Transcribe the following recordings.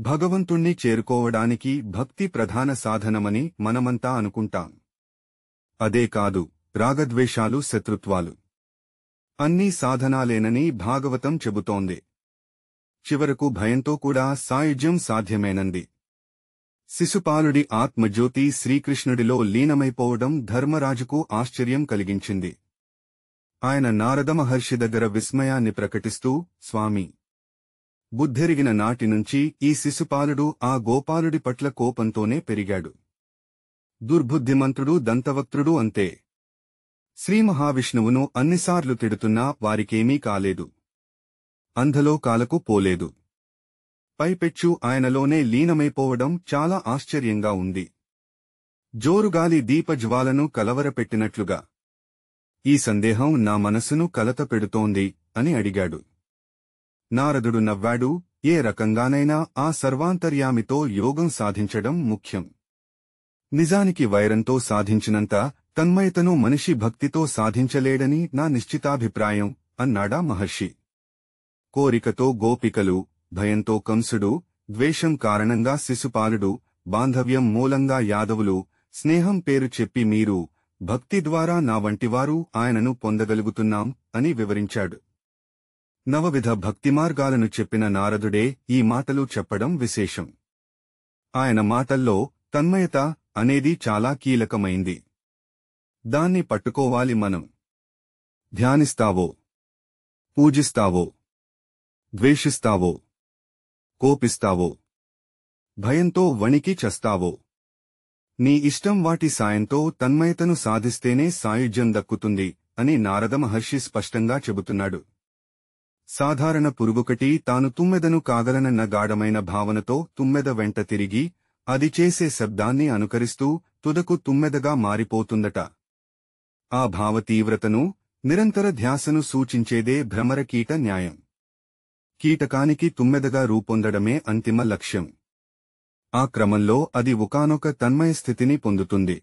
భగవంతుణ్ణి చేరుకోవడానికి భక్తి ప్రధాన సాధనమని మనమంతా అనుకుంటాం. అదే కాదు, రాగద్వేషాలు, శత్రుత్వాలు అన్నీ సాధనాలేనని భాగవతం చెబుతోంది. చివరకు భయంతో కూడా సాయుజ్యం సాధ్యమేనంది. శిశుపాలుడి ఆత్మజ్యోతి శ్రీకృష్ణుడిలో లీనమైపోవడం ధర్మరాజుకు ఆశ్చర్యం కలిగించింది. ఆయన నారద మహర్షి దగ్గర విస్మయాన్ని ప్రకటిస్తూ, స్వామీ, బుద్ధెరిగిన నాటినుంచి ఈ శిశుపాలుడు ఆ గోపాలుడి పట్ల కోపంతోనే పెరిగాడు. దుర్బుద్ధిమంతుడు, దంతవక్త్రుడు అంతే. శ్రీమహావిష్ణువును అన్నిసార్లు తిడుతున్నా వారికేమీ కాలేదు. అంధలో కాలకు పోలేదు. పైపెచ్చు ఆయనలోనే లీనమైపోవడం చాలా ఆశ్చర్యంగా ఉంది. జోరుగాలి దీపజ్వాలను కలవరపెట్టినట్లుగా. ఈ సందేహం నా మనసును కలతపెడుతోంది అని అడిగాడు. నారదుడు నవ్వాడు. ఏ రకంగానైనా ఆ సర్వాంతర్యామితో యోగం సాధించడం ముఖ్యం. నిజానికి వైరంతో సాధించినంత తన్మయతను మనిషి భక్తితో సాధించలేడని నా నిశ్చితాభిప్రాయం అన్నాడా మహర్షి. కోరికతో గోపికలు, భయంతో కంసుడు, ద్వేషం కారణంగా శిశుపాలుడు, బాంధవ్యం మూలంగా యాదవులు, స్నేహం పేరు చెప్పి మీరు, భక్తి ద్వారా నా వంటివారు ఆయనను పొందగలుగుతున్నాం అని వివరించాడు. నవవిధ భక్తిమార్గాలను చెప్పిన నారదుడే ఈ మాటలు చెప్పడం విశేషం. ఆయన మాటల్లో తన్మయత అనేది చాలా కీలకమైంది. దాన్ని పట్టుకోవాలి మనం. ధ్యానిస్తావో, పూజిస్తావో, ద్వేషిస్తావో, కోపిస్తావో, భయంతో వణికి చస్తావో, నీ ఇష్టం, వాటి సాయంతో తన్మయతను సాధిస్తేనే సాయుజ్యం దక్కుతుంది అని నారద మహర్షి స్పష్టంగా చెబుతున్నాడు. సాధారణ పురుగుకటి తాను తుమ్మెదను కాగలనన్న గాఢమైన భావనతో తుమ్మెద వెంట తిరిగి అది చేసే శబ్దాన్ని అనుకరిస్తూ తుదకు తుమ్మెదగా మారిపోతుందట. ఆ భావ తీవ్రతను, నిరంతర ధ్యాసను సూచించేదే భ్రమరకీట న్యాయం. కీటకానికి తుమ్మెదగా రూపొందడమే అంతిమ లక్ష్యం. ఆ క్రమంలో అది ఒకానొక తన్మయ స్థితిని పొందుతుంది.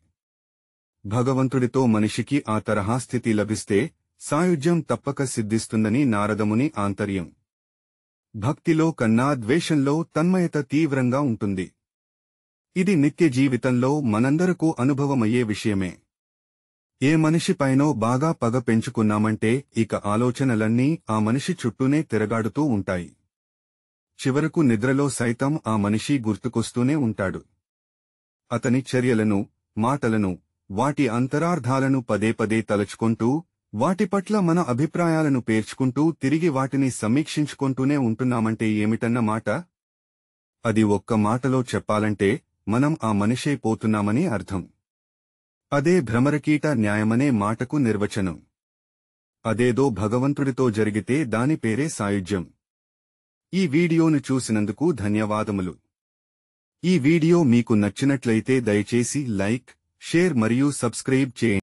భగవంతుడితో మనిషికి ఆ తరహా స్థితి లభిస్తే సాయుజ్యం తప్పక సిద్ధిస్తుందని నారదముని ఆంతర్యం. భక్తిలో కన్నా ద్వేషంలో తన్మయత తీవ్రంగా ఉంటుంది. ఇది నిత్య జీవితంలో మనందరకు అనుభవమయ్యే విషయమే. ఏ మనిషిపైనో బాగా పగ పెంచుకున్నామంటే ఇక ఆలోచనలన్నీ ఆ మనిషి చుట్టూనే తిరగాడుతూ ఉంటాయి. చివరకు నిద్రలో సైతం ఆ మనిషి గుర్తుకొస్తూనే ఉంటాడు. అతని చర్యలను, మాటలను, వాటి అంతరార్థాలను పదే పదే తలుచుకుంటూ, వాటి పట్ల మన అభిప్రాయాలను పేర్చుకుంటూ తిరిగి వాటిని సమీక్షించుకుంటూనే ఉంటున్నామంటే ఏమిటన్న మాట? అది ఒక్క మాటలో చెప్పాలంటే మనం ఆ మనిషైపోతున్నామని అర్థం. అదే భ్రమరకీట న్యాయమనే మాటకు నిర్వచనం. అదేదో భగవంతుడితో జరిగితే దాని పేరే సాయుజ్యం. ఈ వీడియోను చూసినందుకు ధన్యవాదములు. ఈ వీడియో మీకు నచ్చినట్లయితే దయచేసి లైక్, షేర్ మరియు సబ్స్క్రైబ్ చేయండి.